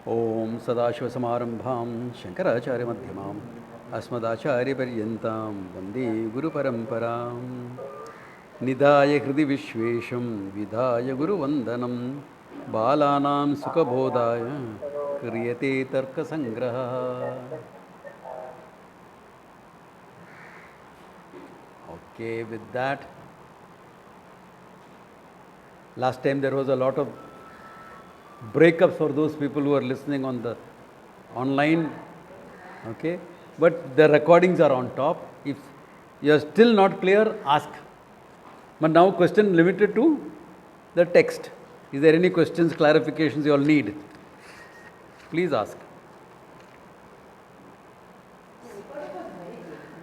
Om Sadashivasamaramabham Shankaracharya Madhyamam Asmadacharya Paryantam Vande Guru Paramparam Nidaya Hridi Vishvesham Vidhaya Guru Vandanam Balanam Sukhabodaya Kriyate Tarka samgraha. Okay, with that, last time there was a lot of breakups for those people who are listening on the online, okay, but the recordings are on top. If you are still not clear, ask. But now question limited to the text. Is there any questions, clarifications you all need? Please ask.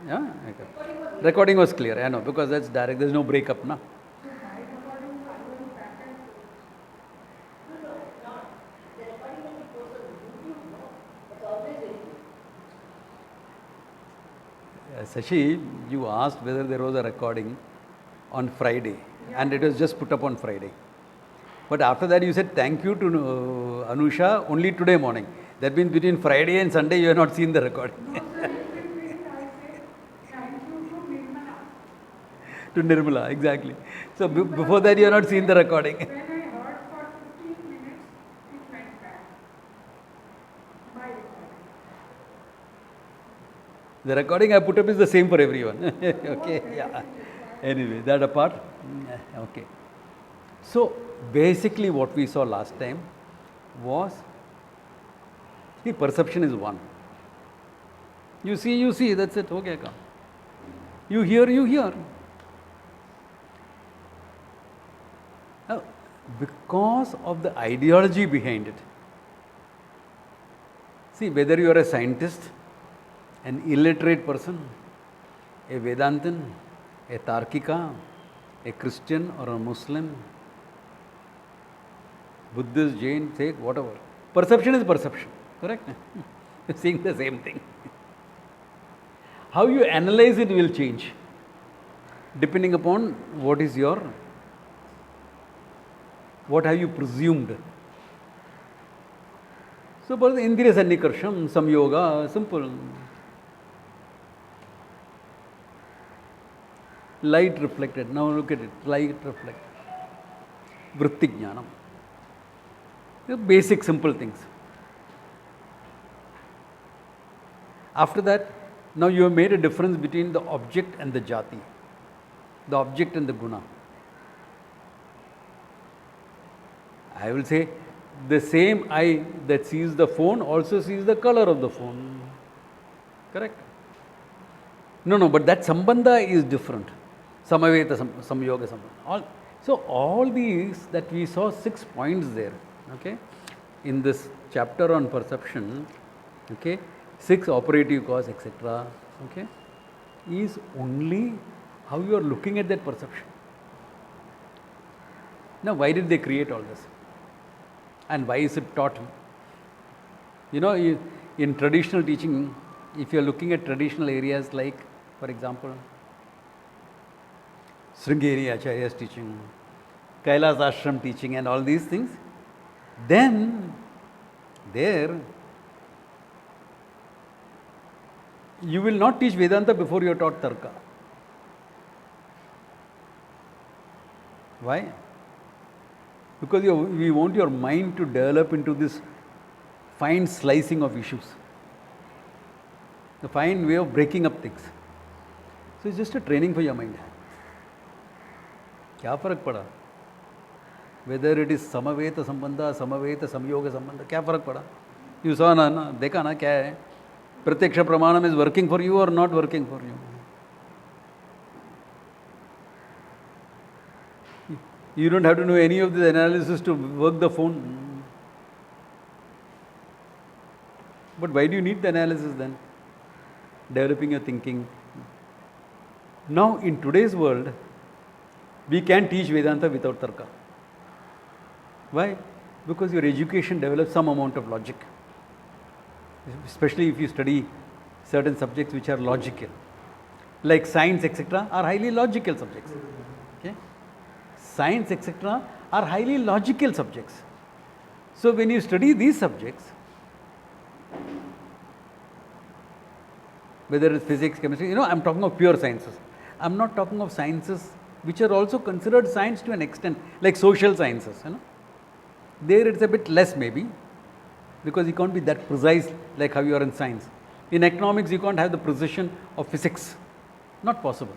Yeah, okay. Recording was clear, I know, because that's direct, there's no breakup, na. Sashi, you asked whether there was a recording on Friday, and it was just put up on Friday. But after that, you said thank you to Anusha only today morning. That means between Friday and Sunday, you have not seen the recording. To Nirmala, exactly. So before that, you have not seen the recording. When I heard for 15 minutes, it went back. My recording. The recording I put up is the same for everyone. Okay, yeah. Anyway, that apart. Okay. So basically, what we saw last time was the perception is one. You see, that's it. Okay, come. You hear. Now, because of the ideology behind it, see, whether you are a scientist, an illiterate person, a Vedantin, a Tarkika, a Christian or a Muslim, Buddhist, Jain, Sikh, whatever. Perception is perception, correct? You're seeing the same thing. How you analyze it will change depending upon what have you presumed. So, for the Indriya Sannikarsham, Samyoga, simple. Light reflected. Now look at it. Light reflected. Vritti Jnanam. The basic simple things. After that, now you have made a difference between the object and the jati. The object and the guna. I will say the same eye that sees the phone also sees the color of the phone. Correct? No, but that sambandha is different. Samaveta, samyoga, sambandha. So all these that we saw 6 points there, okay, in this chapter on perception, okay, 6 operative cause, etc., okay, is only how you are looking at that perception. Now, why did they create all this? And why is it taught? You know, in traditional teaching, if you are looking at traditional areas like, for example, Sringeri Acharya's teaching, Kailas Ashram teaching and all these things, then there you will not teach Vedanta before you are taught Tarka. Why? Because we want your mind to develop into this fine slicing of issues, the fine way of breaking up things. So it's just a training for your mind. क्या फर्क पड़ा? Whether it is samaveta sambandha, samaveta samyoga sambandha, क्या फर्क पड़ा? You saw ना, देखा ना क्या है? प्रत्यक्ष प्रमाणम is working for you or not working for you? You don't have to know any of the analysis to work the phone. But why do you need the analysis then? Developing your thinking. Now, in today's world, we can teach Vedanta without Tarka. Why? Because your education develops some amount of logic. Especially if you study certain subjects which are logical. Like science, etc., are highly logical subjects. Okay? Science, etc., are highly logical subjects. So when you study these subjects, whether it's physics, chemistry, I'm talking of pure sciences. I'm not talking of sciences which are also considered science to an extent, like social sciences, There it's a bit less maybe, because you can't be that precise like how you are in science. In economics, you can't have the precision of physics. Not possible.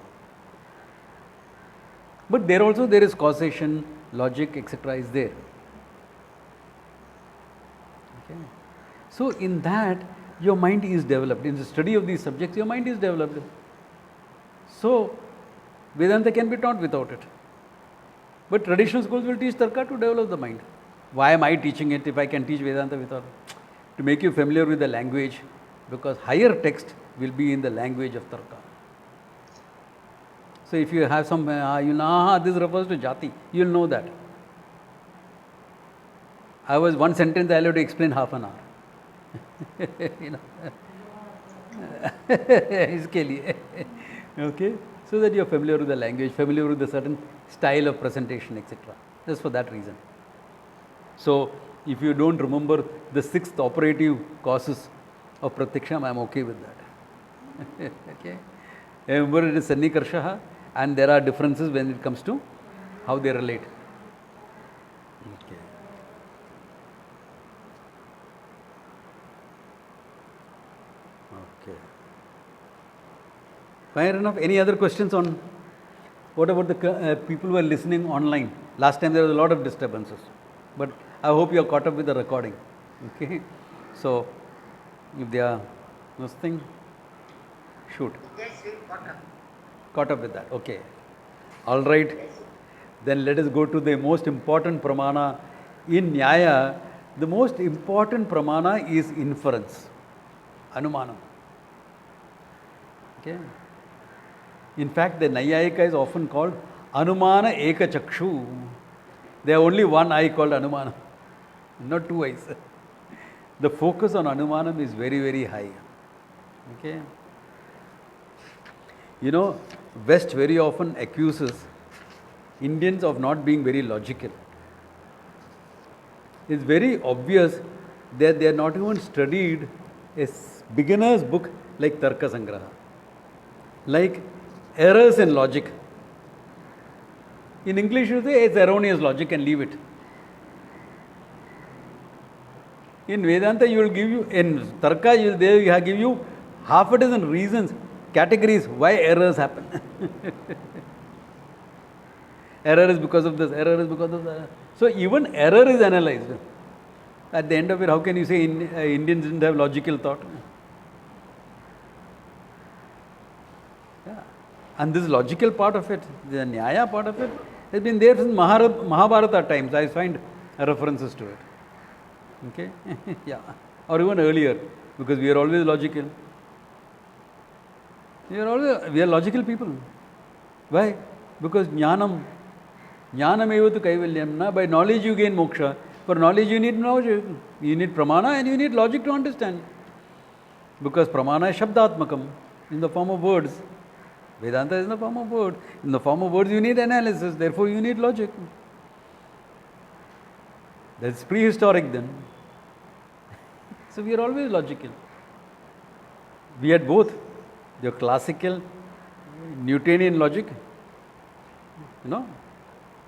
But there also there is causation, logic, etc. is there. Okay. So in that, your mind is developed. In the study of these subjects, your mind is developed. So Vedanta can be taught without it. But traditional schools will teach Tarka to develop the mind. Why am I teaching it if I can teach Vedanta without it? To make you familiar with the language, because higher text will be in the language of Tarka. So if you have some, this refers to Jati, you will know that. I was one sentence I had to explain half an hour. इसके लिए. Okay, so that you are familiar with the language, familiar with the certain style of presentation, etc. Just for that reason. So if you don't remember the 6th operative causes of pratyaksham, I am okay with that. Okay, remember it is Sannikarshaha, and there are differences when it comes to how they relate. Okay. Okay. Fair enough. Any other questions on what about the people who are listening online? Last time there was a lot of disturbances, but I hope you are caught up with the recording. Okay. So if they are listening, shoot. Yes, we caught up. Caught up with that. Okay. All right. Then let us go to the most important pramana. In Nyaya, the most important pramana is inference, anumanam. Okay. In fact, the Nayayika is often called Anumana Eka Chakshu. There are only one eye called Anumana, not two eyes. The focus on Anumanam is very, very high. Okay. West very often accuses Indians of not being very logical. It's very obvious that they are not even studied a beginner's book like Tarka Sangraha, like errors in logic. In English, you say it's erroneous logic and leave it. In Vedanta, in Tarka, they will give you half a dozen reasons, categories why errors happen. Error is because of this, error is because of that. So even error is analyzed. At the end of it, how can you say Indians didn't have logical thought? Yeah. And this logical part of it, the Nyaya part of it, has been there since Mahabharata times. I find references to it. Okay? Yeah. Or even earlier, because we are always logical. We are logical people. Why? Because Jnanam evatu kaivalyam. By knowledge you gain moksha. For knowledge you need knowledge. You need pramana and you need logic to understand. Because pramana is shabdatmakam, in the form of words. Vedanta is in the form of words. In the form of words you need analysis, therefore you need logic. That's prehistoric then. So we are always logical. We had both the classical Newtonian logic,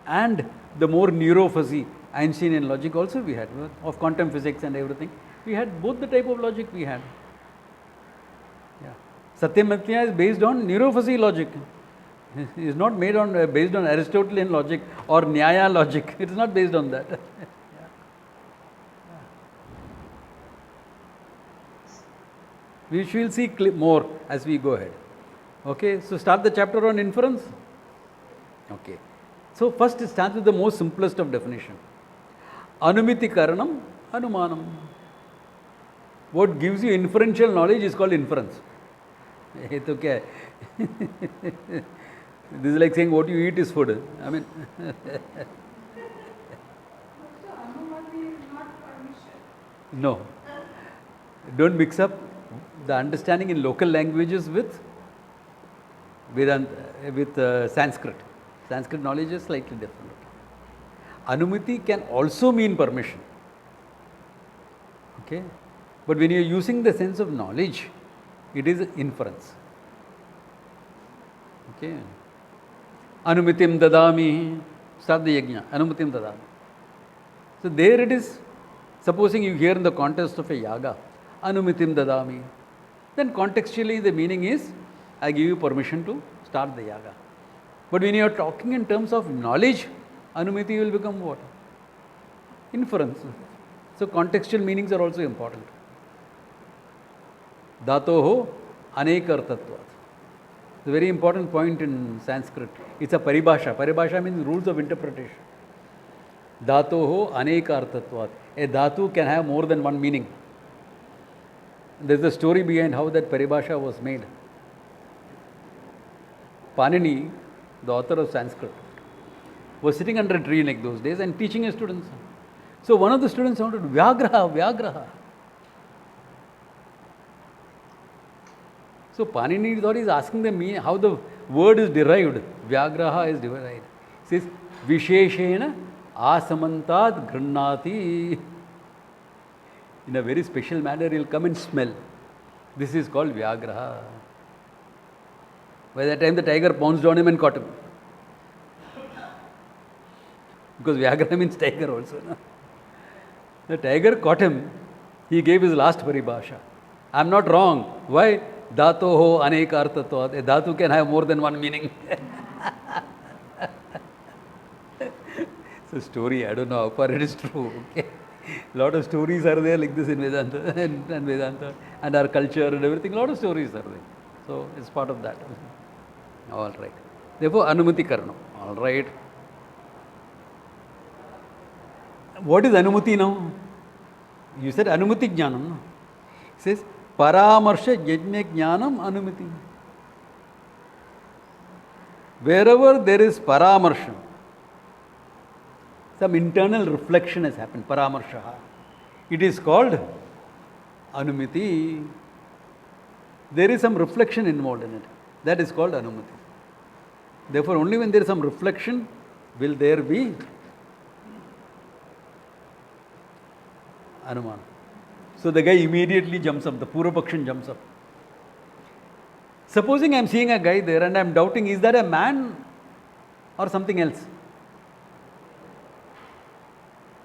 and the more neurofuzzy Einsteinian logic also we had, of quantum physics and everything. We had both the type of logic we had. Yeah. Satyamatya is based on neurofuzzy logic. It is not based on Aristotelian logic or Nyaya logic. It is not based on that. We shall see more as we go ahead. Okay, so start the chapter on inference. Okay, so first it starts with the most simplest of definition. Anumiti karanam, anumanam. What gives you inferential knowledge is called inference. It's okay. This is like saying what you eat is food. I mean, So Anumati is not permission. no. Don't mix up the understanding in local languages with Sanskrit. Sanskrit knowledge is slightly different. Anumati can also mean permission. Okay? But when you are using the sense of knowledge, It is inference. Okay. Anumitim dadami. Start the yajna. Anumitim dadami. So there it is. Supposing you hear in the context of a yaga, Anumitim dadami. Then contextually the meaning is, I give you permission to start the yaga. But when you are talking in terms of knowledge, Anumiti will become what? Inference. So contextual meanings are also important. Dhatoho anekartatvat. It's a very important point in Sanskrit. It's a paribhasha. Paribhasha means rules of interpretation. Dhatoho anekartatvat. A dhatu can have more than one meaning. There's a story behind how that paribhasha was made. Panini, the author of Sanskrit, was sitting under a tree like those days and teaching his students. So one of the students shouted, Vyagraha, Vyagraha. So Panini thought he's asking them how the word is derived. Vyagraha is derived. He says, Visheshena asamantad grannati. In a very special manner, he'll come and smell. This is called Vyagraha. By that time, the tiger pounced on him and caught him. Because Vyagra means tiger also. No? The tiger caught him. He gave his last paribhasha. I'm not wrong. Why? Dhatoho anekartatvat. A dhatu can have more than one meaning. It's a story. I don't know how far it is true. Okay. A lot of stories are there like this in Vedanta and Vedanta and our culture and everything. A lot of stories are there. So it's part of that. All right. Therefore, Anumati Karnam. All right. What is Anumati now? You said Anumati Jnanam. No? It says Paramarsha Yajna Jnanam Anumati. Wherever there is Paramarsha, some internal reflection has happened. Paramarsha. It is called Anumati. There is some reflection involved in it. That is called Anumati. Therefore, only when there is some reflection will there be Anuman. So the guy immediately jumps up, the Purvapakshan jumps up. Supposing I am seeing a guy there and I am doubting, is that a man or something else?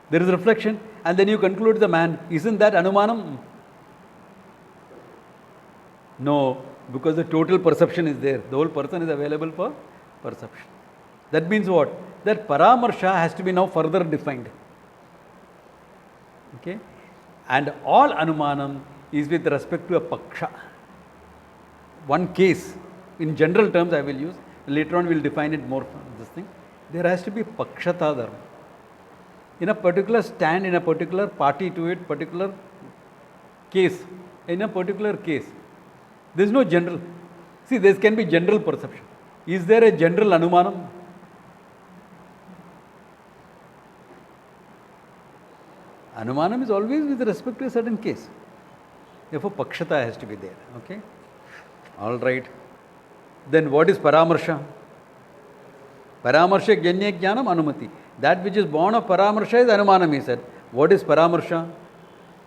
There is reflection and then you conclude the man. Isn't that Anumanam? No, because the total perception is there. The whole person is available for perception. That means what? That Paramarsha has to be now further defined. Okay? And all Anumanam is with respect to a Paksha. One case, in general terms I will use, later on we will define it more from this thing. There has to be Pakshata Dharma. In a particular stand, in a particular party to it, particular case, in a particular case. There is no general. See, there can be general perception. Is there a general Anumanam? Anumanam is always with respect to a certain case. Therefore, Pakshata has to be there. Okay? All right. Then what is Paramarsha? Paramarsha Janya Jnanam Anumati. That which is born of Paramarsha is Anumanam, he said. What is Paramarsha?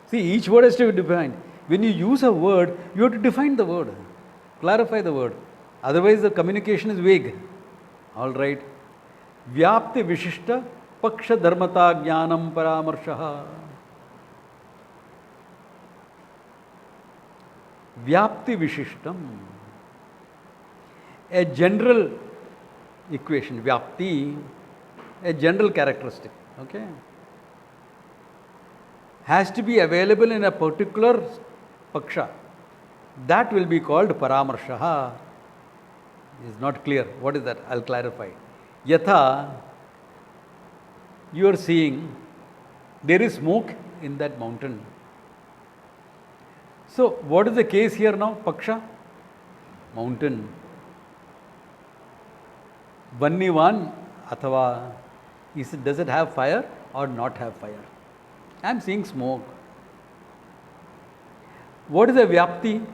See, each word has to be defined. When you use a word, you have to define the word. Clarify the word. Otherwise, the communication is vague. All right. Vyapti Vishishta Paksha Dharmata Jnanam Paramarshaha. Vyapti Vishishtam. A general equation, Vyapti, a general characteristic. Okay. Has to be available in a particular Paksha. That will be called Paramarshaha. Is not clear. What is that? I'll clarify. Yatha, you are seeing there is smoke in that mountain. So, what is the case here now? Paksha? Mountain. Vannivan athava, does it have fire or not have fire? I am seeing smoke. What is a Vyapti?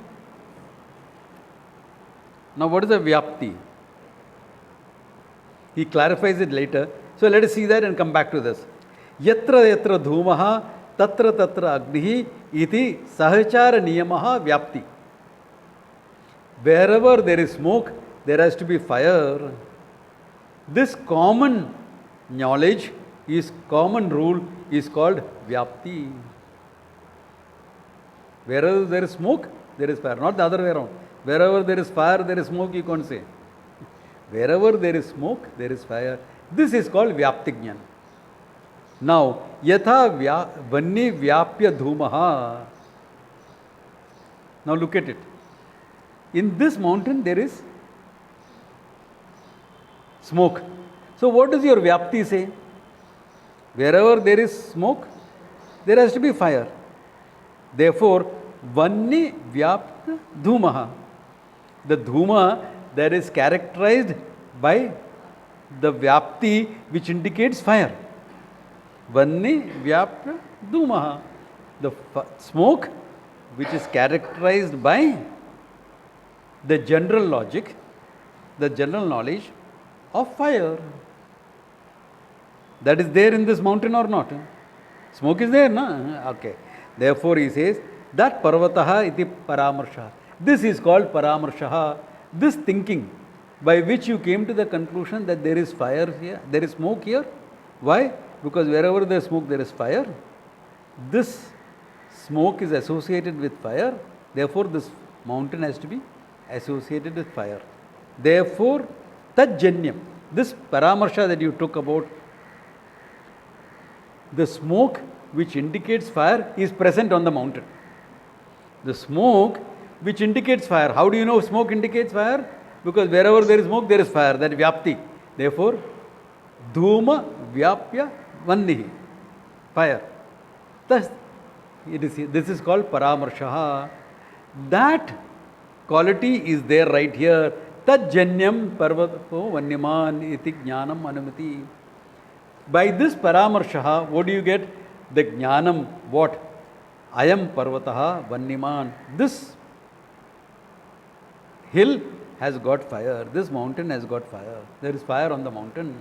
Now, what is a Vyapti? He clarifies it later. So, let us see that and come back to this. Yatra yatra dhumaha tatra tatra agnihi iti sahachara niyamaha Vyapti. Wherever there is smoke, there has to be fire. This common knowledge is common rule is called Vyapti. Wherever there is smoke, there is fire. Not the other way around. Wherever there is fire, there is smoke, you can't say. Wherever there is smoke, there is fire. This is called Vyapti Jnana. Now, Yatha Vanni Vyapya Dhumaha. Now look at it. In this mountain, there is smoke. So, what does your Vyapti say? Wherever there is smoke, there has to be fire. Therefore, Vanni Vyapta Dhumaha. The Dhuma that is characterized by the Vyapti which indicates fire. Vanni Vyapta Dhumaha. The smoke which is characterized by the general logic, the general knowledge of fire. That is there in this mountain or not? Smoke is there, na? Okay. Therefore, he says that parvataha iti paramarsha. This is called paramarsha. This thinking by which you came to the conclusion that there is fire here, there is smoke here. Why? Because wherever there is smoke, there is fire. This smoke is associated with fire. Therefore, this mountain has to be associated with fire. Therefore, tajjanyam, this paramarsha that you took about the smoke which indicates fire is present on the mountain. The smoke which indicates fire. How do you know smoke indicates fire? Because wherever there is smoke, there is fire. That is Vyapti. Therefore, Dhuma Vyapya Vannihi. Fire. Thus, this is called Paramarshaha. That quality is there right here. Tajjanyam Parvato Vanniman iti Jnanam Anumati. By this Paramarshaha, what do you get? The Jnanam, what? Ayam Parvataha Vanniman. This hill has got fire. This mountain has got fire. There is fire on the mountain.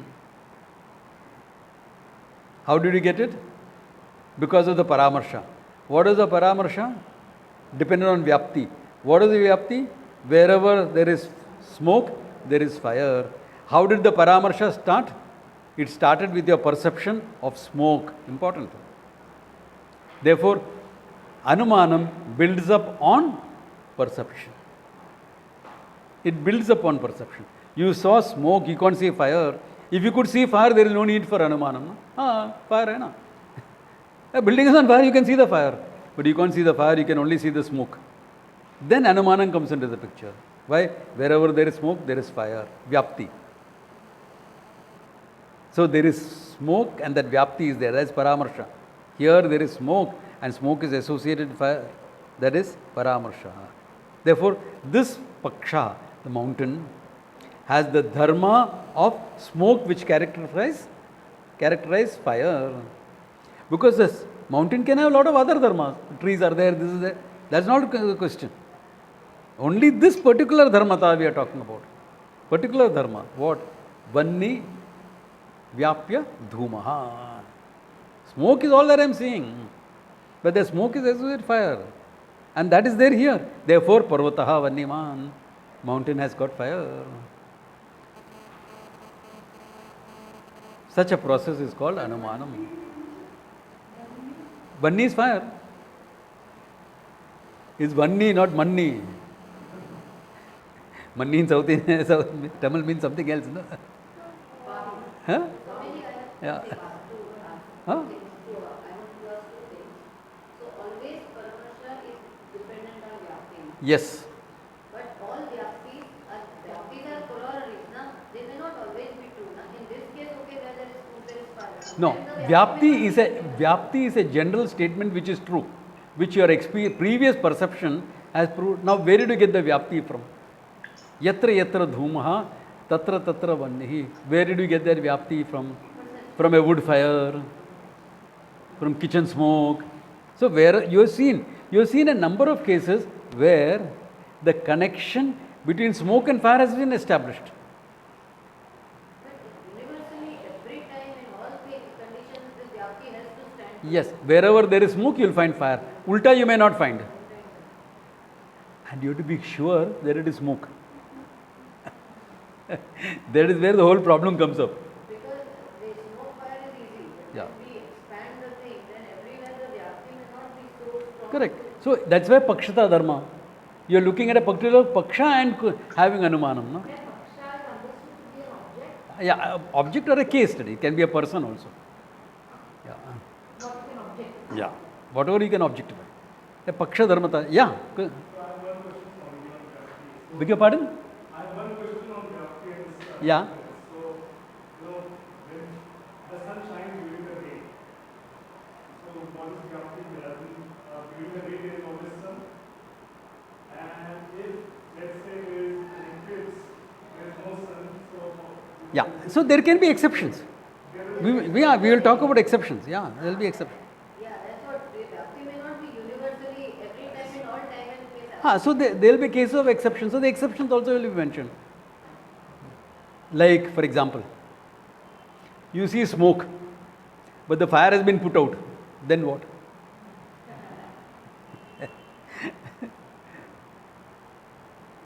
How did you get it? Because of the Paramarsha. What is the Paramarsha? Dependent on Vyapti. What is the Vyapti? Wherever there is smoke, there is fire. How did the Paramarsha start? It started with your perception of smoke. Important. Therefore, Anumanam builds up on perception. It builds up on perception. You saw smoke, you can't see fire. If you could see fire, there is no need for Anumanam. Fire hai na. A building is on fire, you can see the fire. But you can't see the fire, you can only see the smoke. Then Anumanam comes into the picture. Why? Wherever there is smoke, there is fire. Vyapti. So there is smoke and that Vyapti is there. That is Paramarsha. Here there is smoke and smoke is associated with fire. That is Paramarsha. Therefore, this Paksha, the mountain, has the dharma of smoke which characterize fire. Because this mountain can have a lot of other dharmas. Trees are there, this is there. That's not the question. Only this particular dharmata we are talking about. Particular dharma. What? Vanni Vyapya Dhumaha. Smoke is all that I am seeing. But the smoke is associated with fire. And that is there here. Therefore, Parvataha Vanniman. Mountain has got fire. Such a process is called Anumanam. Vanni is fire. Is Vanni, not Manni. Manni in South Tamil means something else, no? Huh? Yeah. Huh? Yes. But all Vyaptis are corollaries, na? They may not always be true. Na? In this case, okay, where there is smoke, there is fire. No, Vyapti is a general statement which is true, which your previous perception has proved. Now, where did you get the Vyapti from? Yatra yatra dhumaha, tatra tatra vannihi. Where did you get that Vyapti from? From a wood fire, from kitchen smoke. So, where you have seen a number of cases where the connection between smoke and fire has been established. But universally, every time in all conditions, this Vyapti has to stand. Yes, wherever there is smoke, you will find fire. Ulta you may not find. And you have to be sure that it is smoke. That is where the whole problem comes up. Because the smoke fire is easy. But Yeah. when we expand the thing, then everywhere the vyapti may not be so strong. Correct. So that's why Pakshata Dharma. You are looking at a particular Paksha and having Anumanam. No? Then Paksha is understood to be an object. Yeah, object or a case study. It can be a person also. Yeah. What is an object? Yeah. Whatever you can objectify. A Paksha Dharmata. Yeah. So I have one question for you on Vyapti. Beg your pardon? I have one question on Vyapti and this. Yeah. So, when the sun shines during the day, so what is Vyapti? During the day there is always sun. And if, let's say, there is an eclipse, there is no sun, so. Yeah. So there can be exceptions. We will talk about exceptions. Yeah, there will be exceptions. Yeah, that's what the vyapti may not be universally every time in all time and place. So there will be cases of exceptions. So the exceptions also will be mentioned. Like, for example, you see smoke, but the fire has been put out. Then what?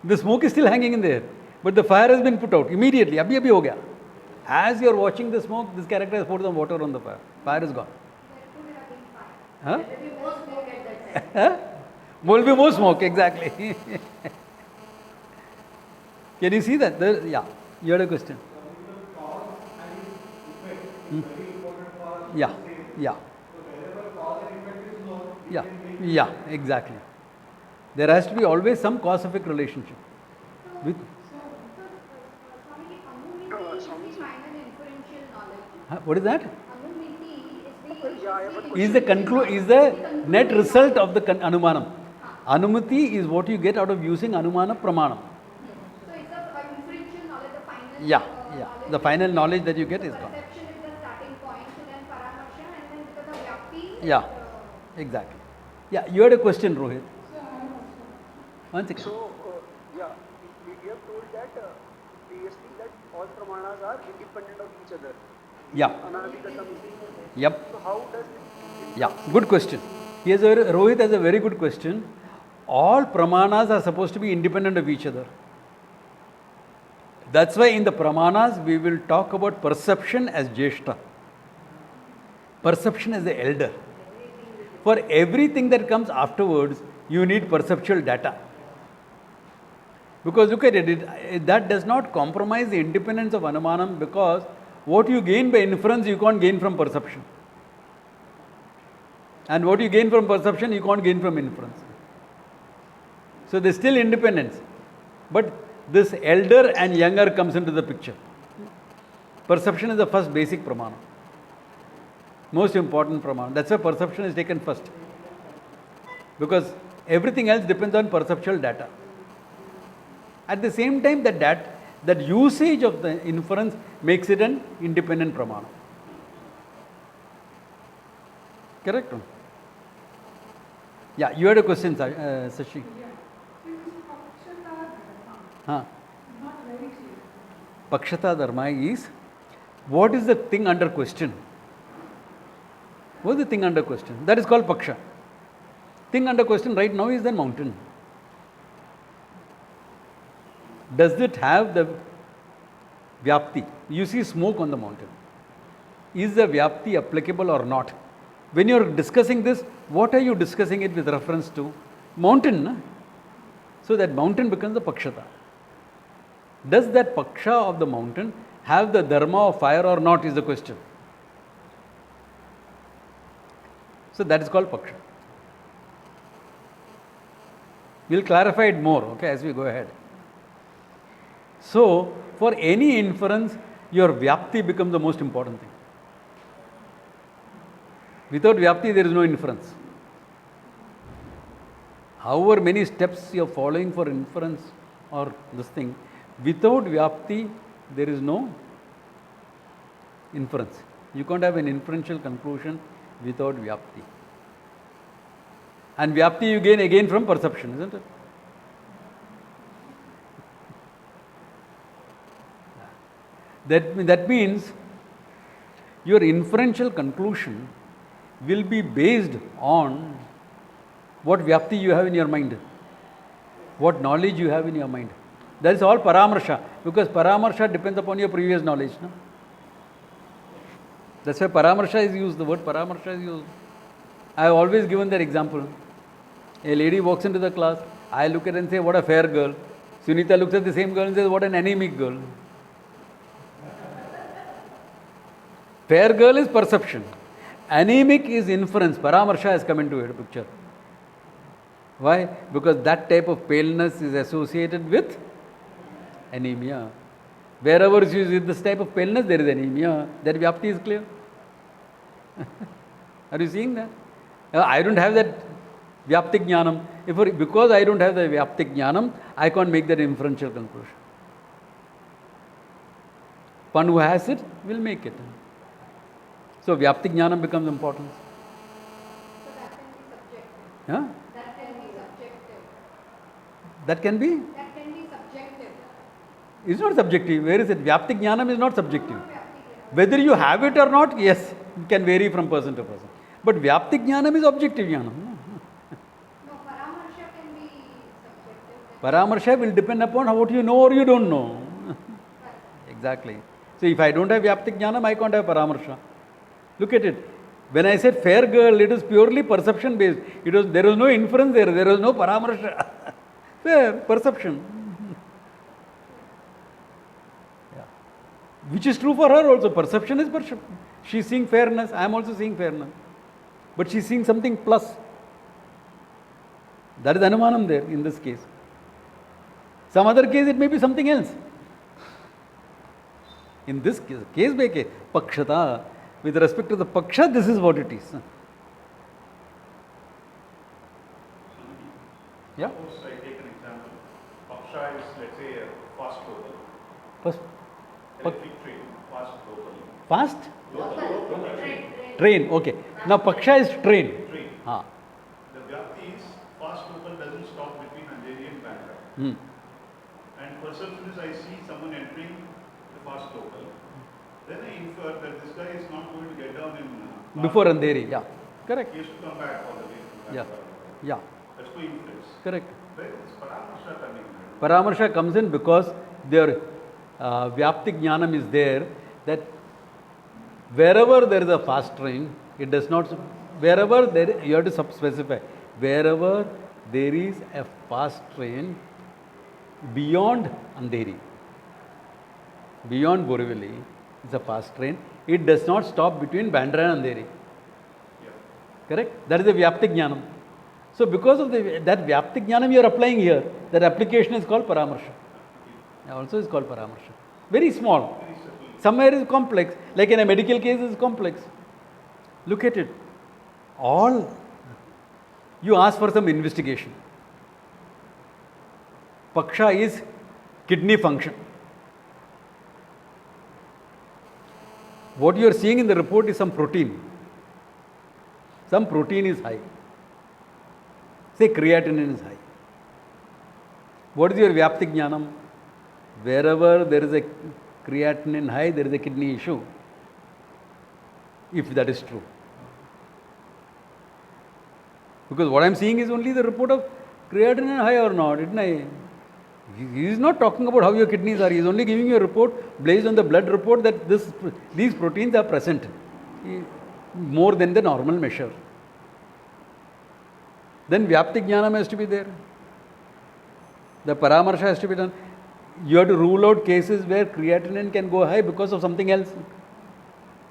The smoke is still hanging in there, but the fire has been put out immediately. Abhi abhi ho gaya. As you are watching the smoke, this character has poured some water on the fire. Fire is gone. Huh? There will be more smoke at that time. Huh? Will be more smoke, exactly. Can you see that? Yeah, you had a question. Yeah, yeah. Yeah, exactly. There has to be always some cause-effect relationship. With, Anumiti is the final inferential knowledge. what is that? Anumiti Is the net result of the Anumanam. Anumati is what you get out of using Anumana Pramanam. So it's a inferential knowledge, the final Yeah, knowledge. the final knowledge that you get is gone. Perception is the starting point, so then paramarsha, and then because of vyapti. Yeah, exactly. Yeah, you had a question, Rohit. One second. So, we have told that previously that all pramanas are independent of each other. Yeah. Anadikatam. Yep. So, how does it? Yeah, good question. Rohit has a very good question. All pramanas are supposed to be independent of each other. That's why in the pramanas we will talk about perception as Jeshta. Perception as the elder. For everything that comes afterwards, you need perceptual data. Because look at it, that does not compromise the independence of Anumanam, because what you gain by inference you can't gain from perception. And what you gain from perception you can't gain from inference. So there's still independence. But this elder and younger comes into the picture. Perception is the first basic pramana. Most important pramana. That's why perception is taken first. Because everything else depends on perceptual data. At the same time, that usage of the inference makes it an independent pramana. Correct? Yeah, you had a question, Sashi. Yeah. So this Pakshata Dharma, Huh. not very clear. Pakshata Dharma is, what is the thing under question? What is the thing under question? That is called Paksha. Thing under question right now is the mountain. Does it have the Vyapti? You see smoke on the mountain. Is the Vyapti applicable or not? When you are discussing this, what are you discussing it with reference to? Mountain. Na? So that mountain becomes the Pakshata. Does that Paksha of the mountain have the Dharma of fire or not is the question. So that is called Paksha. We will clarify it more, okay, as we go ahead. So, for any inference, your Vyapti becomes the most important thing. Without Vyapti, there is no inference. However many steps you are following for inference or this thing, without Vyapti, there is no inference. You can't have an inferential conclusion without Vyapti. And Vyapti you gain again from perception, isn't it? That means your inferential conclusion will be based on what Vyapti you have in your mind. What knowledge you have in your mind. That is all paramarsha, because paramarsha depends upon your previous knowledge. No? That's why paramarsha is used, the word paramarsha is used. I have always given that example. A lady walks into the class, I look at her and say, what a fair girl. Sunita looks at the same girl and says, what an anemic girl. Fair girl is perception. Anemic is inference. Paramarsha has come into the picture. Why? Because that type of paleness is associated with anemia. Wherever you see this type of paleness, there is anemia. That vyapti is clear. Are you seeing that? I don't have that vyapti jnanam. Because I don't have the vyapti jnanam, I can't make that inferential conclusion. One who has it will make it. So vyapti jnanam becomes important. So that can be subjective. Huh? That can be subjective. That can be? That can be subjective. It's not subjective. Where is it? Vyapti jnanam is not subjective. Not vyapti. Whether you have it or not, yes, it can vary from person to person. But vyapti jnanam is objective jnanam. No, paramarsha can be subjective. Paramarsha will depend upon what you know or you don't know. Exactly. So if I don't have vyapti jnanam, I can't have paramarsha. Look at it. When I said fair girl, it is purely perception based. There was no inference there. There was no paramarsha. Fair, perception. Yeah. Which is true for her also. Perception is perception. She is seeing fairness. I am also seeing fairness. But she is seeing something plus. That is anumanam there in this case. Some other case it may be something else. In this case by case, pakshata, with respect to the paksha, this is what it is. Yeah? Suppose I take an example. Paksha is, let's say, a fast local. First, Electric train, fast local. fast? Local. Train, okay. Now paksha is train. Train. Ah. The vyapti is fast local doesn't stop between Andheri and Bandra. Hmm. And perception is I see someone entering the fast local. Then I infer that this guy is not going to get down in Before Andheri, yeah. Correct. He has to come back all the way from Yeah. Bandra. Yeah. That's my inference. Correct. Where is paramarsha coming in? Paramarsha comes in because their vyapti jnanam is there, that wherever there is a fast train, it does not, wherever there, you have to specify, wherever there is a fast train beyond Andheri, beyond Borivali, it's a fast train, it does not stop between Bandra and Andheri. Yeah. Correct? That is the vyapti jnanam. So because of that vyapti jnanam you are applying here, that application is called paramarsha. Also is called paramarsha. Very small. Very subtle. Somewhere is complex. Like in a medical case is complex. Look at it. All. You ask for some investigation. Paksha is kidney function. What you are seeing in the report is some protein. Some protein is high. Say creatinine is high. What is your vyapti jnanam? Wherever there is a creatinine high, there is a kidney issue. If that is true. Because what I am seeing is only the report of creatinine high or not. He is not talking about how your kidneys are. He is only giving you a report based on the blood report that these proteins are present more than the normal measure. Then vyapti jnanam has to be there. The paramarsha has to be done. You have to rule out cases where creatinine can go high because of something else.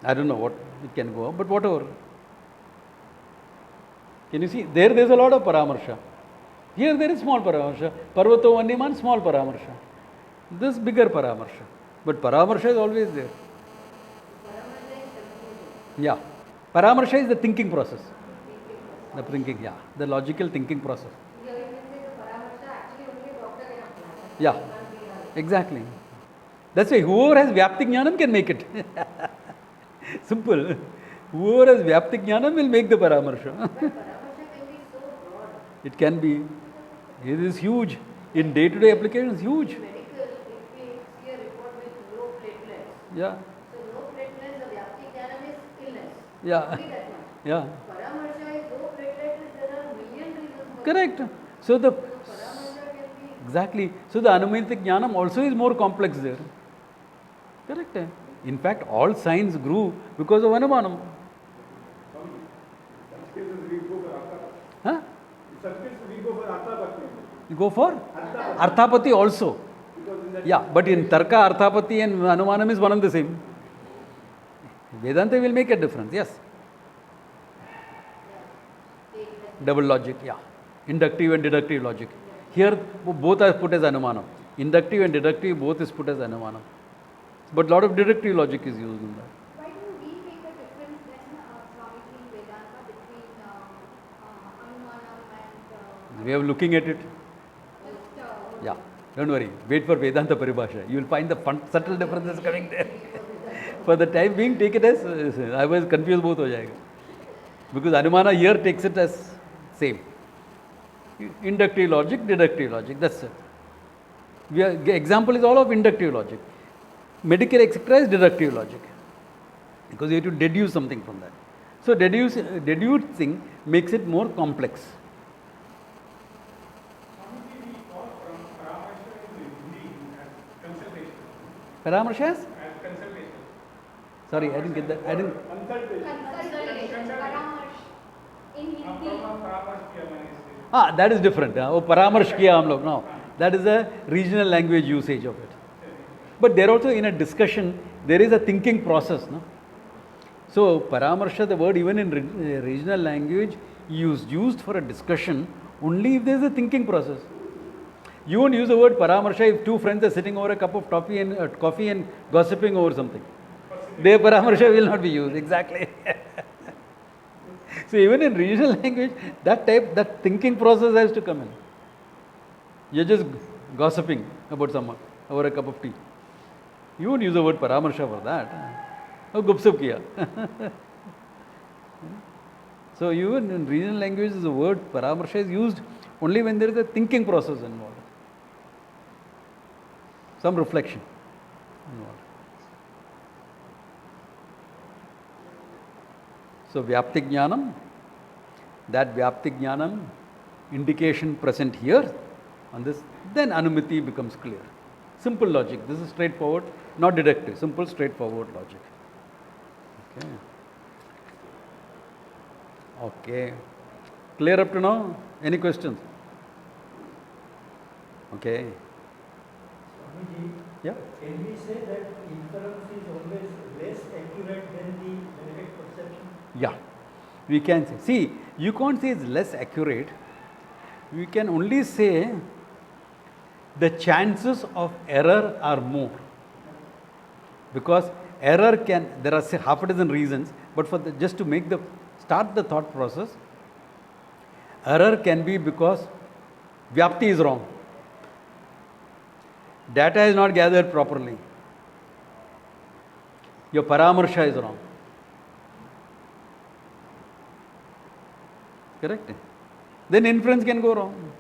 I don't know what it can go, but whatever. Can you see? There is a lot of paramarsha. Here there is small paramarsha. Parvato Vanniman, small paramarsha. This bigger paramarsha. But paramarsha is always there. Paramarsha is conclusion. Yeah. Paramarsha is the thinking process. The thinking, yeah. The logical thinking process. Here you can say the paramarsha actually only a doctor can apply. Yeah. It can't be a- Exactly. That's why whoever has vyapti jnanam can make it. Simple. Whoever has vyapti jnanam will make the paramarsha. But paramarsha can be so broad. It can be. It is huge. In day-to-day applications, huge. In medical, if we see a report with low platelets, Yeah. so low platelets, the vyapti jnanam is illness. Yeah. Only that much. Yeah. Paramarsha is low platelets, there are million reasons for Correct. So the So paramarsha can be Exactly. So the Anumiti Jnanam also is more complex there. Correct. In fact, all science grew because of Anumanam. Such cases we go for Artha. Huh? In such cases we go for Arthapati. You go for Arthapati. Arthapati also. Because in that Yeah, but in Tarka, Arthapati and Anumanam is one and the same. Vedanta will make a difference, yes. Double logic, yeah. Inductive and deductive logic. Here, both are put as Anumanam. Inductive and deductive both is put as Anumanam. But lot of deductive logic is used in that. Why do we make a difference then, Swamiji, in Vedanta between Anumanam and We are looking at it. just Yeah, don't worry. Wait for Vedanta Paribhasha. You will find the subtle differences coming there. For the time being, take it as, I was confused both ho jayega. Because Anumana here takes it as same. Inductive logic, deductive logic, that's it. Example is all of inductive logic. Medical etc. is deductive logic. Because you have to deduce something from that. So deducing makes it more complex. Swamiji, we call Paramarsha in Hindi as consultation. Paramarshas? As consultation. Sorry, I didn't get that. I didn't. consultation, Paramarsh, in Hindi. Paramarsha kiya maine se. That is different. Oh, Paramarsh kiya hum log. No, that is a regional language usage of it. But there also in a discussion, there is a thinking process. No? So, Paramarsha, the word even in regional language is used for a discussion only if there is a thinking process. You won't use the word Paramarsha if two friends are sitting over a cup of coffee and gossiping over something. Their Paramarsha will not be used. Exactly. So, even in regional language, that thinking process has to come in. You're just gossiping about someone over a cup of tea. You won't use the word Paramarsha for that. Oh, gupsup kiya. So even in regional language, the word Paramarsha is used only when there is a thinking process involved. Some reflection involved. So Vyapti Jnanam, that Vyapti Jnanam indication present here on this, then Anumiti becomes clear. Simple logic. This is straightforward, not deductive. Simple, straightforward logic. Okay. Clear up to now? Any questions? Okay. Swamiji, Yeah. can we say that inference is always less accurate than the direct perception? Yeah. We can say. See, you can't say it's less accurate. We can only say the chances of error are more. Because error can, there are say half a dozen reasons, but for just to make start the thought process, error can be because Vyapti is wrong. Data is not gathered properly. Your Paramarsha is wrong. Correct? Then inference can go wrong.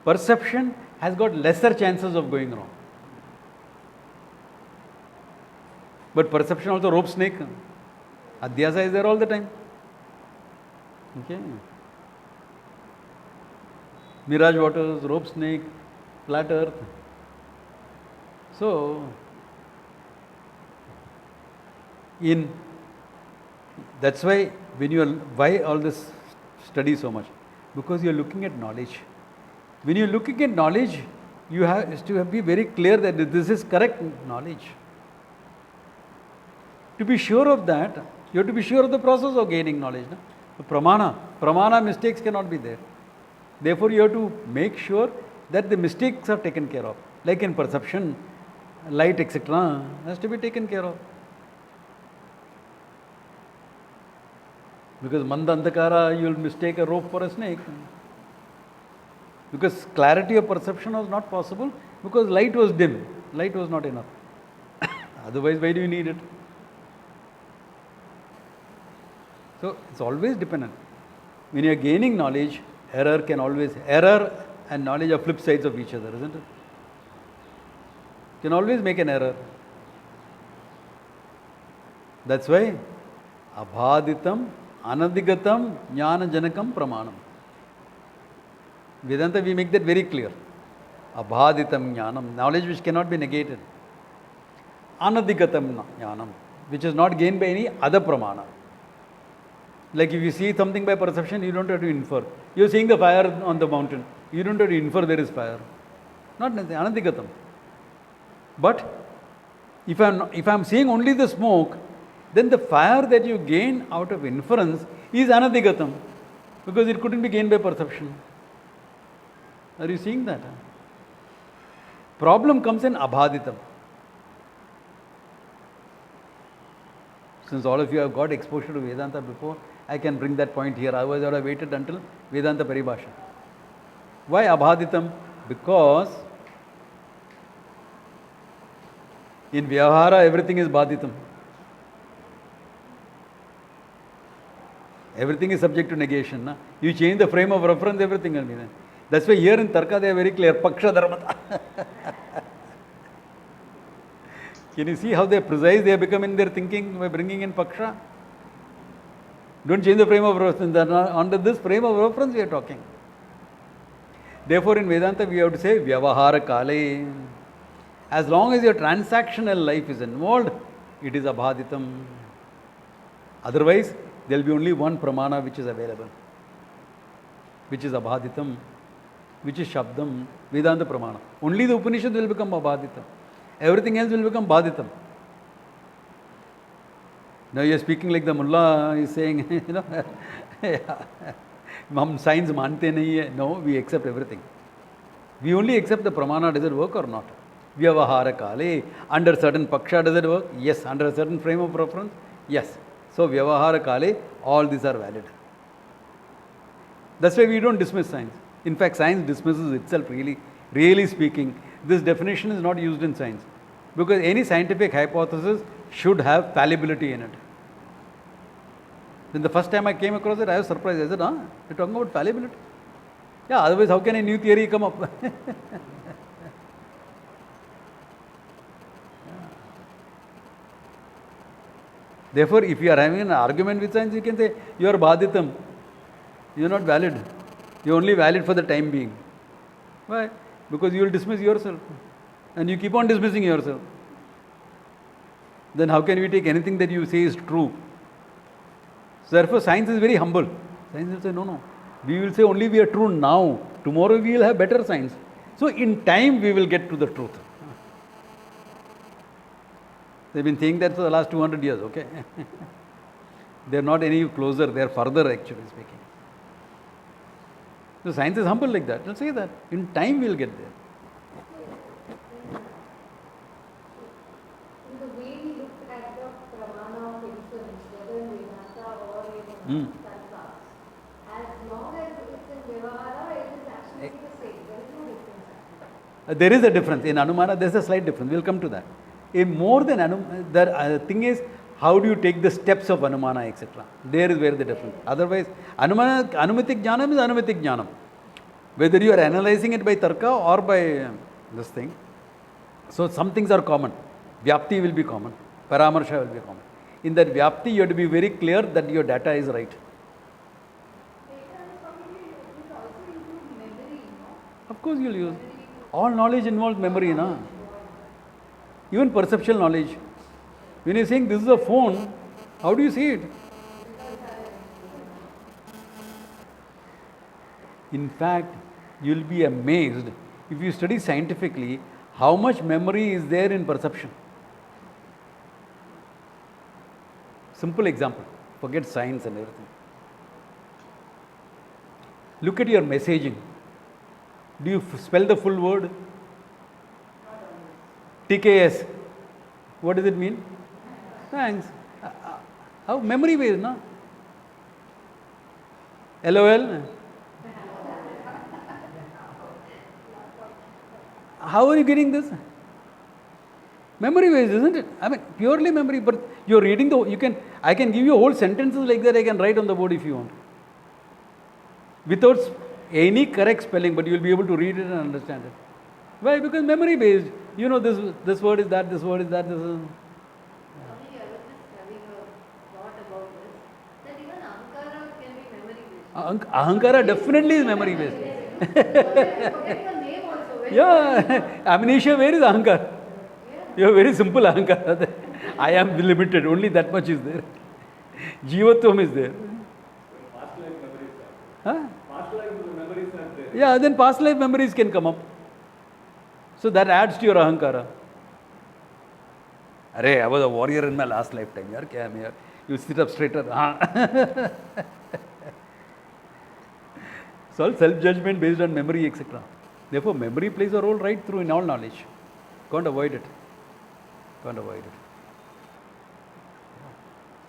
Perception has got lesser chances of going wrong. But perception also rope snake. Adhyasa is there all the time. Okay. Mirage waters, rope snake, flat earth. So, that's why why all this study so much? Because you are looking at knowledge. When you are looking at knowledge, you have to be very clear that this is correct knowledge. To be sure of that, you have to be sure of the process of gaining knowledge. No? The pramana mistakes cannot be there. Therefore, you have to make sure that the mistakes are taken care of. Like in perception, light, etc., has to be taken care of. Because manda andhakara, you will mistake a rope for a snake. Because clarity of perception was not possible because light was dim. Light was not enough. Otherwise, why do you need it? So, it's always dependent. When you are gaining knowledge, error and knowledge are flip sides of each other, isn't it? You can always make an error. That's why abhaditam, anadigatam, jnana janakam pramanam. Vedanta, we make that very clear. Abhaditam jnanam, knowledge which cannot be negated. Anadhigatam jnanam, which is not gained by any other pramana. Like if you see something by perception, you don't have to infer. You're seeing the fire on the mountain. You don't have to infer there is fire. Not necessarily, anadhigatam. But if I'm seeing only the smoke, then the fire that you gain out of inference is anadhigatam, because it couldn't be gained by perception. Are you seeing that? Problem comes in abhaditam. Since all of you have got exposure to Vedanta before, I can bring that point here. Otherwise, I would have waited until Vedanta Paribhasha. Why abhaditam? Because in Vyavahara, everything is bhaditam. Everything is subject to negation. Na? You change the frame of reference, everything will be there. That's why here in Tarka they are very clear. Paksha dharmata. Can you see how they are precise they have become in their thinking by bringing in Paksha? Don't change the frame of reference. Under this frame of reference we are talking. Therefore in Vedanta we have to say Vyavahara Kale. As long as your transactional life is involved, it is abhaditam. Otherwise, there will be only one pramana which is available, which is abhaditam, which is Shabdam, Vedanta pramana. Only the Upanishad will become abhaditam. Everything else will become bhaditam. Now you are speaking like the mullah is saying, you know, hum science mante nahi hai. No, we accept everything. We only accept the pramana, does it work or not? Vyavahara kale, under certain paksha does it work? Yes. Under a certain frame of reference? Yes. So Vyavahara kale, all these are valid. That's why we don't dismiss science. In fact, science dismisses itself really speaking. This definition is not used in science. Because any scientific hypothesis should have fallibility in it. Then the first time I came across it, I was surprised. I said, you're talking about fallibility? Yeah, otherwise how can a new theory come up? Therefore, if you are having an argument with science, you can say, you are bhaditam. You are not valid. You are only valid for the time being. Why? Because you will dismiss yourself. And you keep on dismissing yourself. Then how can we take anything that you say is true? So therefore, science is very humble. Science will say, no. We will say only we are true now. Tomorrow we will have better science. So in time we will get to the truth. They've been saying that for the last 200 years, okay? They're not any closer, they're further actually speaking. So science is humble like that. They'll say that. In time we'll get there. In the way we look at the pramana of inference, whether in Vedanta or in Tarka, as long as it's in Vyavahara, it is actually the same. There is no difference actually. There is a difference. In Anumana, there's a slight difference. We'll come to that. In more than Anumana, the thing is, how do you take the steps of Anumana, etc. There is where the difference. Otherwise, Anumatik Jnanam is Anumatik Jnanam. Whether you are analyzing it by Tarka or by this thing. So some things are common. Vyapti will be common. Paramarsha will be common. In that Vyapti, you have to be very clear that your data is right. Of course you'll use. All knowledge involves memory, na? Even perceptual knowledge. When you're saying this is a phone, how do you see it? In fact, you'll be amazed if you study scientifically how much memory is there in perception. Simple example. Forget science and everything. Look at your messaging. Do you spell the full word? TKS. What does it mean? Thanks. How memory based, na? LOL. How are you getting this? Memory based, isn't it? I mean, purely memory. But you're reading I can give you whole sentences like that. I can write on the board if you want, without any correct spelling. But you'll be able to read it and understand it. Why? Because memory based. You know, this word is that. This word is that. This is. I was just having a thought about this, that even Ahankara can be memory based. Ahankara definitely is memory based. Forget the name also. Yeah, amnesia, where is ahankar? You have very simple ahankar. I am limited, only that much is there. Jivatvam is there. Past life memories, sir. Huh? Past life memories are there. Yeah, then past life memories can come up. So that adds to your ahankara. Arey, I was a warrior in my last lifetime. Yaar, kya hai yaar? You sit up straighter. It's all self-judgment based on memory, etc. Therefore, memory plays a role right through in all knowledge. Can't avoid it. Can't avoid it.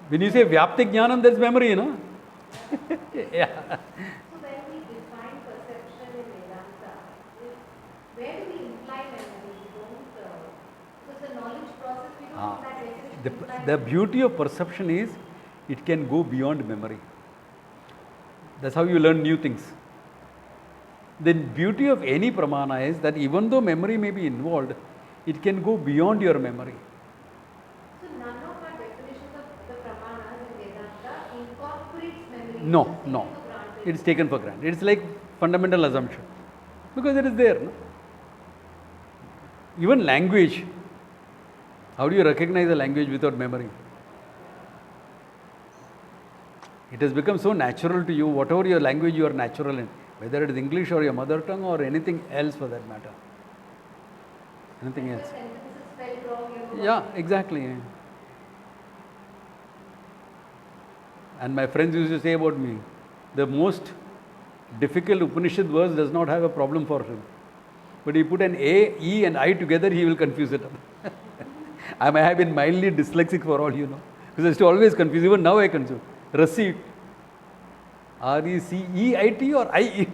When you say Vyapti Jnanam, there's memory, you know. Yeah. So when we define perception in Vedanta, where do we imply memory? We don't, because the knowledge process, we don't use that definition. The beauty of perception is it can go beyond memory. That's how you learn new things. The beauty of any pramana is that even though memory may be involved, it can go beyond your memory. So none of our definitions of the pramanas in Vedanta incorporates memory. No, no. It is taken for granted. It's like fundamental assumption. Because it is there. No? Even language. How do you recognize a language without memory? It has become so natural to you, whatever your language you are natural in, whether it is English or your mother tongue or anything else for that matter. Anything else. Yeah, exactly. And my friends used to say about me, the most difficult Upanishad verse does not have a problem for him. But he put an A, E and I together, he will confuse it. I may have been mildly dyslexic for all you know. Because I used to always confuse, even now I confuse. Receipt. R-E-C-E-I-T or I-E?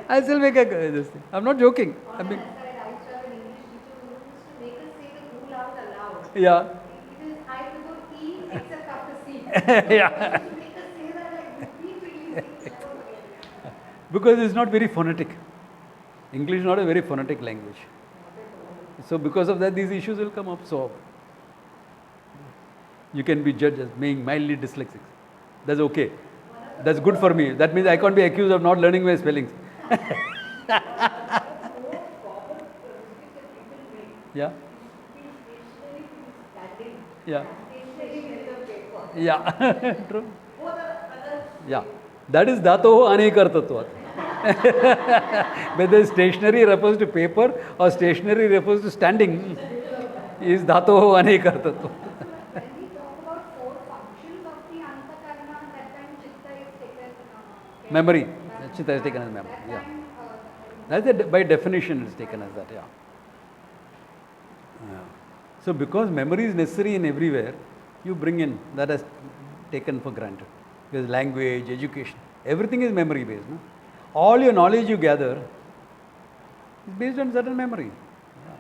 I still make this thing. I'm not joking. On the other side, I used to have an English teacher who used to make us say the rule out aloud. Yeah. It is I before E except after C. Yeah. So he used to make us say that like repeatedly. Never forget it. Because it's not very phonetic. English is not a very phonetic language. So because of that, these issues will come up. So you can be judged as being mildly dyslexic. That's okay. That's good for me. That means I can't be accused of not learning my spellings. Yeah. Yeah. Yeah. True. Yeah. That is dhatoho anekartatvat. Whether stationary refers to paper or stationary refers to standing, is dhatoho anekartatvat. When we talk about four functions of the antakarna, that time chitta is taken. Memory. Chitta is taken as memory. That Yeah. time, That's it, by definition it's taken as that, yeah. So because memory is necessary in everywhere, you bring in that as taken for granted. Because language, education, everything is memory based. No? All your knowledge you gather is based on certain memory. Yeah.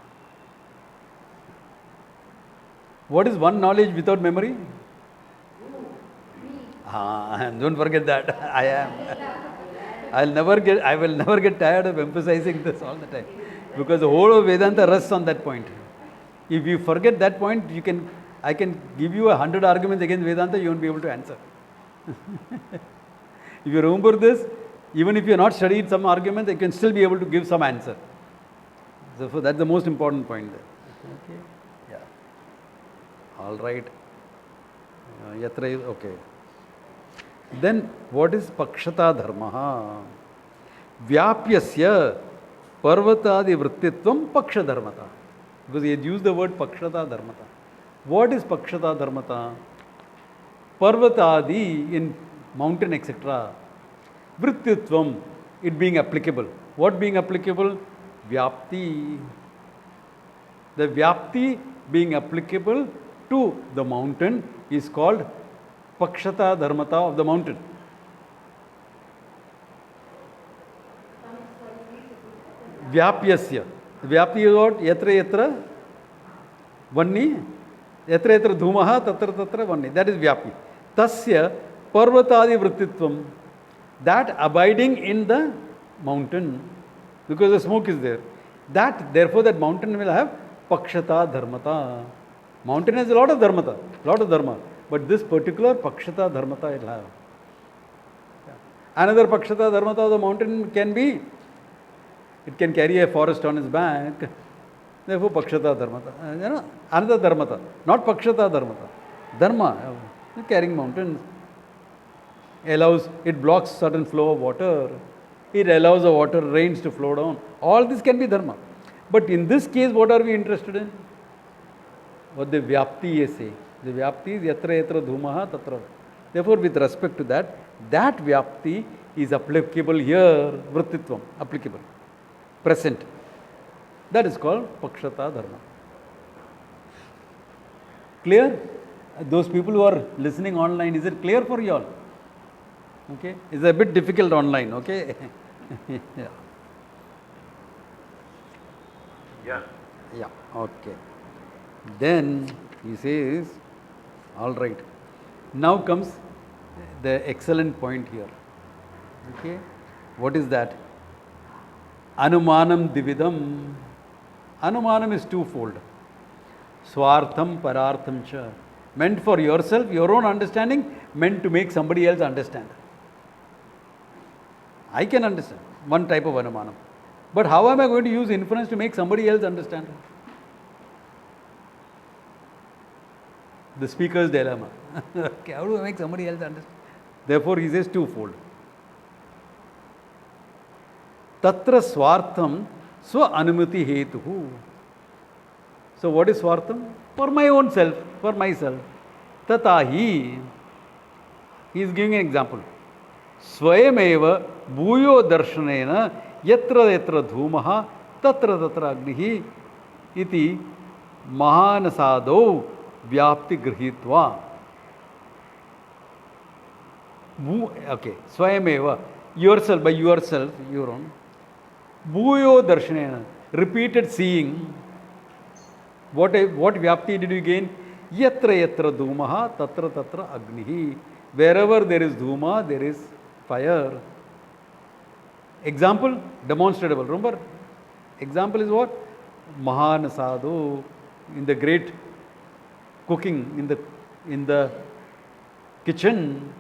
What is one knowledge without memory? Don't forget that. I am. I will never get tired of emphasizing this all the time. Because the whole of Vedanta rests on that point. If you forget that point, I can give you 100 arguments against Vedanta, you won't be able to answer. If you remember this, even if you have not studied some arguments, you can still be able to give some answer. So that's the most important point there. Okay. Yeah. All right. Yatra is okay. Then what is pakshata dharma? Vyapyasya parvatadi vrittitvam paksha dharmata. Because he had used the word pakshata dharmata. What is pakshata dharmata? Parvatadi in mountain, etc. Vrittitvam, it being applicable. What being applicable? Vyapti. The Vyapti being applicable to the mountain is called pakshata dharmata of the mountain. Vyapyasya. Vyapti is what? Yatra yatra vanni. Yatra yatra dhumaha tatra tatra vanni. That is Vyapti. Tasya parvatadi vrittitvam. That abiding in the mountain, because the smoke is there. That, therefore, that mountain will have pakshata dharmata. Mountain has a lot of dharmata, lot of dharma. But this particular pakshata dharmata it will have. Another pakshata dharmata of the mountain can be It can carry a forest on its back. Therefore, Pakshata Dharmata. Another Dharmata. Not Pakshata Dharmata. Dharma, carrying mountains, allows, it blocks certain flow of water. It allows the water, rains to flow down. All this can be Dharma. But in this case, what are we interested in? What the Vyapti is saying. The Vyapti is Yatra Yatra Dhumaha Tatra. Therefore, with respect to that, that Vyapti is applicable here, Vrittitvam, applicable, present. That is called Pakshata Dharma. Clear? Those people who are listening online, is it clear for you all? Okay? It's a bit difficult online, okay? Yeah. Yeah, okay. Then he says, all right. Now comes the excellent point here. Okay? What is that? Anumanam dividam. Anumanam is twofold. Swartham parartham cha. Meant for yourself, your own understanding, meant to make somebody else understand. I can understand one type of anumanam. But how am I going to use inference to make somebody else understand? The speaker's dilemma. Okay, how do I make somebody else understand? Therefore, he says twofold. Tatra swartham swa anumati hetuhu. So, what is swartham? For my own self, for myself. Tatahi. He is giving an example. Swayameva bhuyo darshanena yatra yatra dhumaha tatra tatra agnihi iti mahanasado vyapti grihitva. Okay, swayameva, yourself, by yourself, your own. Bhuyo darshanena, repeated seeing. What vyapti did you gain? Yatra yatra dhumaha tatra tatra agnihi. Wherever there is dhuma, there is fire. Example, demonstrable. Remember, example is what? Mahan sadhu, in the great cooking, in the kitchen,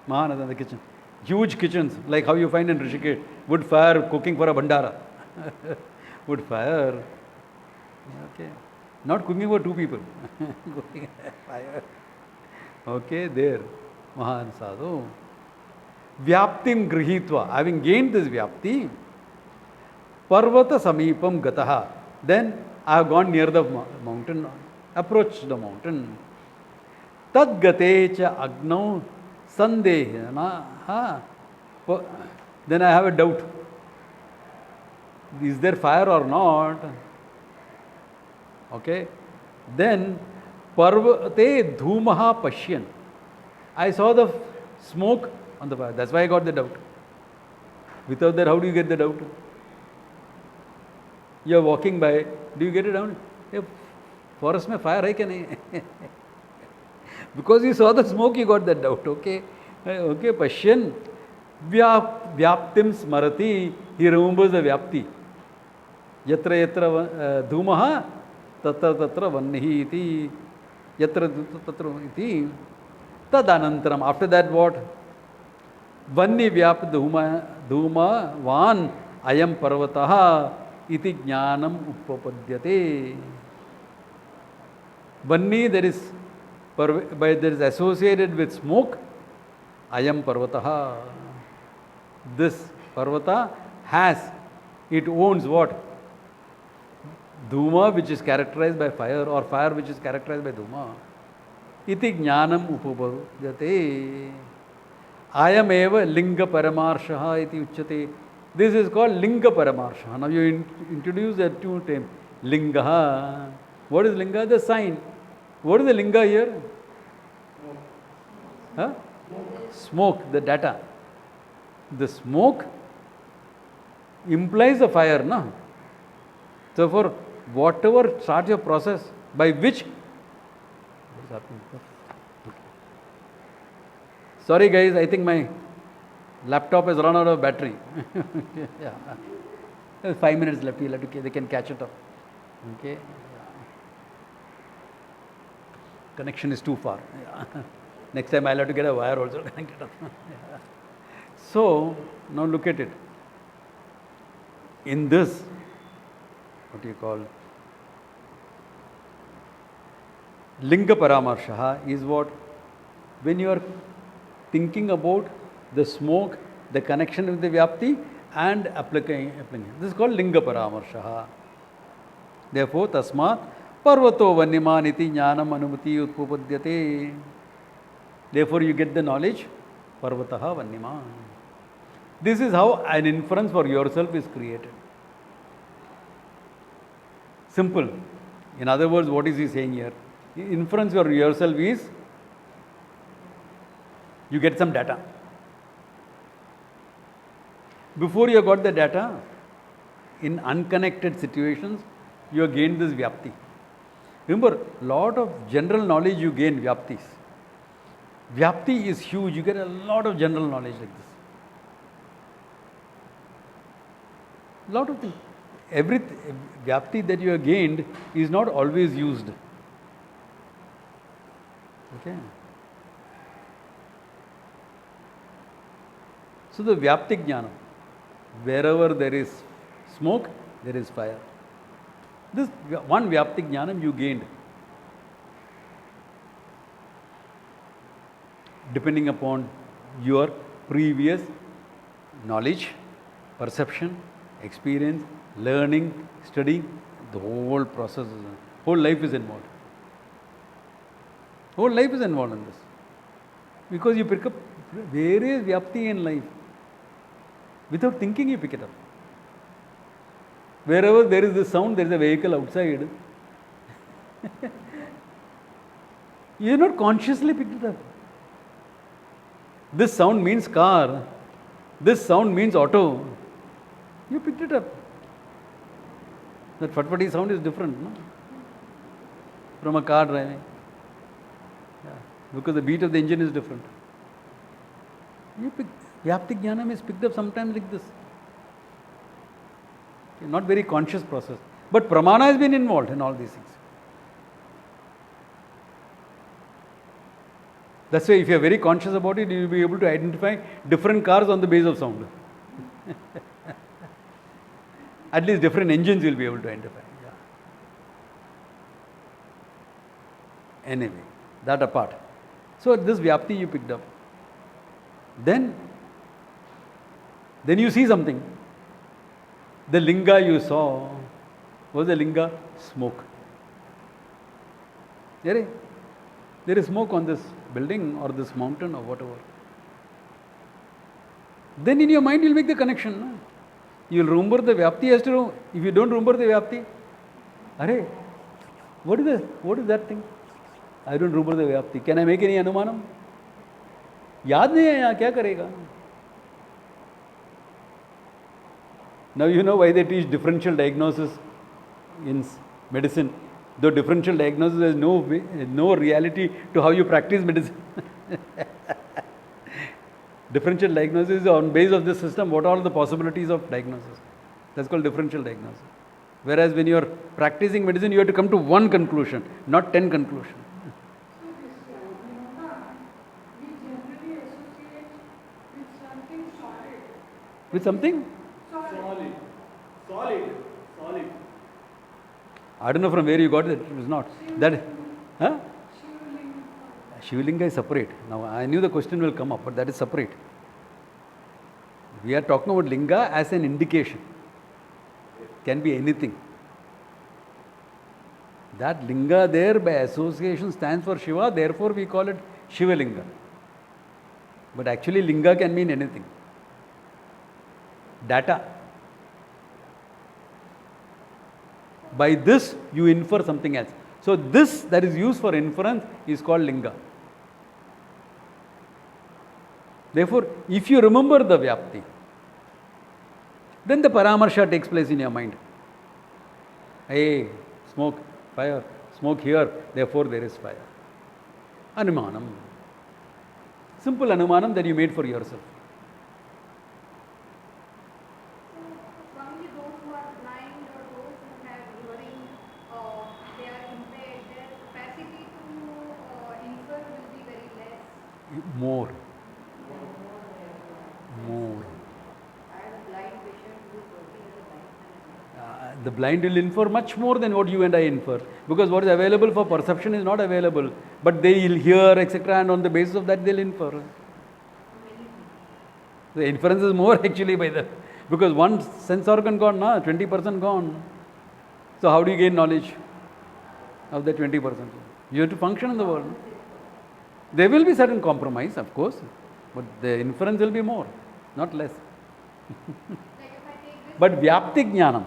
Mahanasa in the kitchen. Huge kitchens, like how you find in Rishikesh, wood fire cooking for a bandara. Wood fire. Okay. Not cooking for two people. Cooking fire. Okay, there. Mahan sadhu. Vyaptim grihitva. Having gained this vyapti, parvata samipam gataha. Then I have gone near the mountain, approached the mountain. Tad gate cha agnau sandehana. Then I have a doubt. Is there fire or not? Okay. Then parvate dhumaha pashyan. I saw the smoke on the fire. That's why I got the doubt. Without that, how do you get the doubt? You are walking by. Do you get it down? Hey, forest mein fire hai kya nahi? Because you saw the smoke, you got that doubt. Okay. Okay, pashyan. Vyaptim smarati. He remembers the vyapti. Yatra yatra dhumaha tatra tatra vannihi iti. Yatra tatra iti. Tadanantaram. After that, what? Vanni vyap dhuma van ayam parvataha iti jnanam upapadyate. Vanni, there is associated with smoke. Ayam parvataha. This parvata has, it owns what? Dhuma, which is characterized by fire, or fire which is characterized by dhuma. Iti jnanam upapadyate. Ayam eva linga paramarshaha iti uchyate. This is called linga paramarshaha. Now you introduce the two terms. Linga. What is linga? The sign. What is the linga here? Huh? Smoke, the data. The smoke implies the fire, no? So for whatever starts your process by which. What is happening? Sorry guys, I think my laptop has run out of battery. Yeah. There's 5 minutes left. They can catch it up. Okay. Connection is too far. Yeah. Next time I'll have to get a wire also connected up. Yeah. So now look at it. in this, what do you call, Linga Paramarshaha is what, when you are thinking about the smoke, the connection with the Vyapti and applying. This is called Linga Paramarshaha. Therefore, Tasmat Parvato Vannimaniti Jnanam Anumati Utpapadyate. Therefore, you get the knowledge, Parvataha Vanniman. This is how an inference for yourself is created. Simple. In other words, what is he saying here? Inference for yourself is, you get some data. Before you got the data, in unconnected situations, you have gained this Vyapti. Remember, lot of general knowledge you gain Vyaptis. Vyapti is huge, you get a lot of general knowledge like this. Lot of things. Every Vyapti that you have gained is not always used. Okay. So the Vyapti Jnana, wherever there is smoke, there is fire. This one Vyapti Jnanam you gained, depending upon your previous knowledge, perception, experience, learning, studying, the whole process, whole life is involved. Whole life is involved in this. Because you pick up various Vyapti in life. Without thinking, you pick it up. Wherever there is this sound, there is a vehicle outside. You have not consciously picked it up. This sound means car. This sound means auto. You picked it up. That fatfati sound is different, no? From a car driving. Yeah. Because the beat of the engine is different. Vyapti Jnanam is picked up sometimes like this. Okay, not very conscious process. But Pramana has been involved in all these things. That's why if you are very conscious about it, you will be able to identify different cars on the base of sound. At least different engines you will be able to identify. Yeah. Anyway, that apart. So this Vyapti you picked up. Then you see something. The linga you saw, what was the linga? Smoke. There is smoke on this building or this mountain or whatever. Then in your mind you will make the connection. No? You will remember the Vyapti as to, if you don't remember the Vyapti, Arey, what is that thing? I don't remember the Vyapti. Can I make any Anumanam? याद नहीं है यहाँ क्या करेगा? Now you know why they teach differential diagnosis in medicine. Though differential diagnosis has no reality to how you practice medicine. Differential diagnosis is on base of this system. What are all the possibilities of diagnosis? That's called differential diagnosis. Whereas when you are practicing medicine, you have to come to one conclusion, not 10 conclusions. So this yoga, we generally associate with something solid. With something? Solid. Solid. I don't know from where you got it. It was not. That, huh? Shivlinga. Shivlinga is separate. Now I knew the question will come up, but that is separate. We are talking about linga as an indication. Can be anything. That linga there by association stands for Shiva, therefore we call it Shivalinga. But actually linga can mean anything. Data. By this you infer something else. So this that is used for inference is called linga. Therefore, if you remember the Vyapti, then the Paramarsha takes place in your mind. Hey, smoke, fire, smoke here, therefore there is fire. Anumanam. Simple Anumanam that you made for yourself. Swamiji, those who are blind or those who have hearing, they are impaired, their capacity to infer will be very less. More. I have a blind patient who is working as a blind The blind will infer much more than what you and I infer, because what is available for perception is not available, but they will hear, etc., and on the basis of that they'll infer. The inference is more actually by the, because one sense organ gone, 20% gone. So how do you gain knowledge of that 20%? You have to function in the world. There will be certain compromise, of course, but the inference will be more, not less. But Vyapti Jnanam,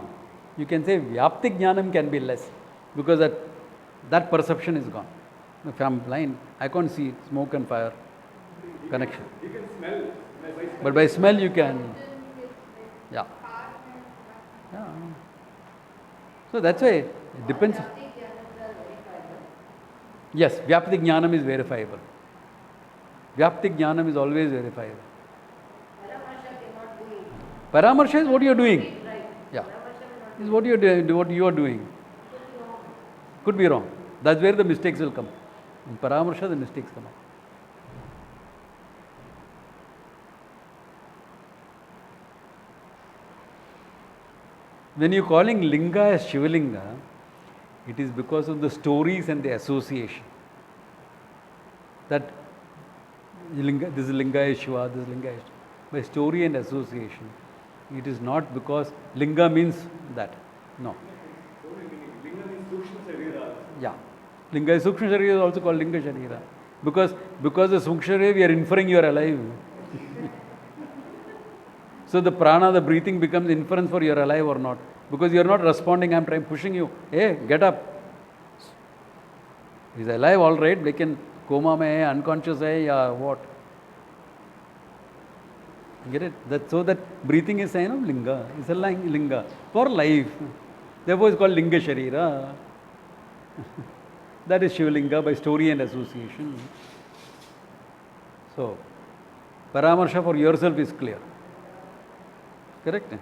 you can say Vyapti Jnanam can be less, because that perception is gone. If I am blind, I can't see smoke and fire connection. You can smell. But by smell you can. Yeah. Yeah. So that's why it depends. Yes, Vyapti Jnanam is verifiable. Vyapti Jnanam is always verifiable. Paramarsha is what you are doing. Yeah. Is what you are doing. Could be wrong. That's where the mistakes will come. In Paramarsha, the mistakes come up. When you're calling Linga as Shivalinga, it is because of the stories and the association. That this is Linga is Shiva, this is Linga is Shiva. By story and association. It is not because Linga means that. No. Linga means Sukshma Sharira. Yeah. Linga is Sukshma Sharira is also called Linga Sharira. Because the Sukshma Sharira, we are inferring you are alive. So the prana, the breathing becomes inference for you are alive or not. Because you are not responding, I am trying pushing you. Hey, get up. He's alive, all right. They can coma mein hai, unconscious hai, ya what? Get it? So that breathing is sign of linga. It's a linga for life. Therefore, it's called Linga Sharira. That is Shivalinga by story and association. So, Paramarsha for yourself is clear. Correct?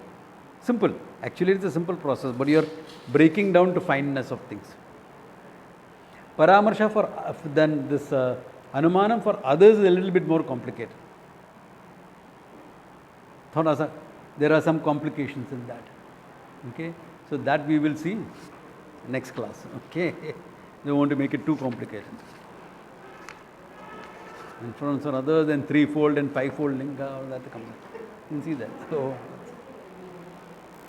Simple. Actually, it's a simple process, but you are breaking down to fineness of things. Paramarsha for then this Anumanam for others is a little bit more complicated. There are some complications in that. Okay, so that we will see next class. Okay, they want to make it too complicated. Inference on others, then threefold and fivefold linga, all that comes. You can see that. So.